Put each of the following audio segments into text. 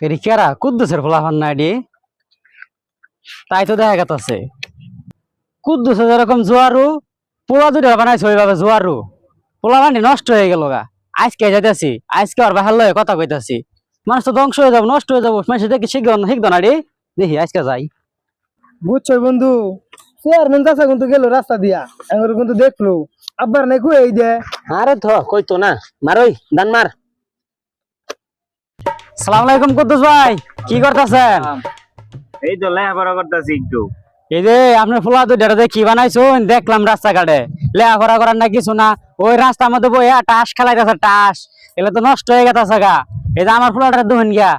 এরি কেরা কুদ্দুসের ফলাফল না এডি তাই তো দেখা গেছে কুদ্দুসে যেরকম জোয়ারু পোলা দুটা বানাইছে ওইভাবে জোয়ারু পোলা বানি নষ্ট হয়ে গেল গা আজকে যাইতেছি আজকে আর বাহার লয়ে কথা কইতাছি মানুষ তো ধ্বংস হয়ে যাবো নষ্ট হয়ে যাবো মানুষ দেখি শিখতো না রে দেখি আজকে যাই বুঝছো বন্ধু চেয়ারম্যান চাচা কিন্তু গেল রাস্তা দিয়া এখন কিন্তু দেখলো আব্বার নাই কই এই দে আরে ধ কইতো না মারই দান মার। সালাম আলাইকুম কুদ্দুস ভাই কি করতেছেন? এই তো লেখাপড়া করতেছি একটু। এই যে আপনার ফুলা দুইটা কি বানাইছো দেখলাম রাস্তাঘাটে লেখাপড়া করার না কিছু না ওই রাস্তার মধ্যে বইয়া টাস খেলাইতেছে টাস এগুলো তো নষ্ট হয়ে গেছে গা। এই যে আমার ফুলাটা দুহেন গিয়া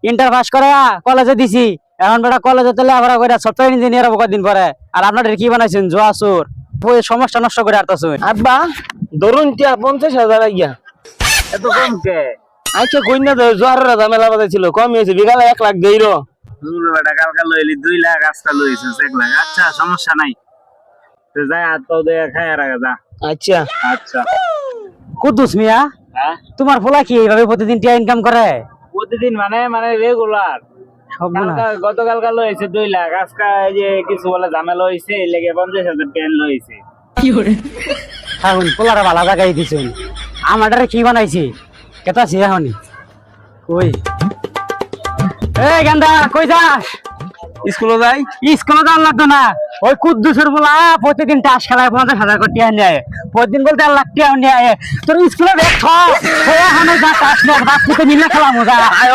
ইন্টার পাস করে কলেজে দিছি এখন বেটা কলেজে তো লেখাপড়া করে সফটওয়্যার ইঞ্জিনিয়ার হবো কদিন পরে আর আপনাদের কি বানাইছেন জোয়া সুর ওই সমস্যা নষ্ট করে আসতেছেন আব্বা ধরুন টিয়া 50,000 লাগিয়া এত কম কে? আচ্ছা কইনা তো জোয়ারের ঝামেলা বাজাইছিল কম হয়েছে বিকালে 1 লাখ দেইরো কালকা লইলি 2 লাখ আজকা লইছিস 1 লাখ। আচ্ছা সমস্যা নাই তো যাই হাত দিয়ে খায় রাখা যা। আচ্ছা আচ্ছা কুদ্দুস মিয়া হ্যাঁ তোমার ফুলা কি এইভাবে প্রতিদিন টিয়া ইনকাম করে? প্রতিদিন মানে মানে রেগুলার সব না গতকালকা লইছে 2 লাখ আজকা এই যে কিছু বলে ঝামেলা হইছে এই লেগে 50,000 পেন লইছে। এখন পোলারা ভালো জায়গায় দিছেন আমাদের কি বানাইছি কেতা ছি এখন কই এই গান্দা কই যাস? স্কুলে যাই স্কুলে যাওয়ার লাগতো না ওই কুদ্দুসের বলা প্রতিদিন টাস খেলায় 50,000 করে টিয়া নেয় প্রতিদিন বলতে 1 লাখ টিয়া নেয় তোর স্কুলে দেখ এখন যা টাস নেয় বাস নিলে খেলা মজা আয়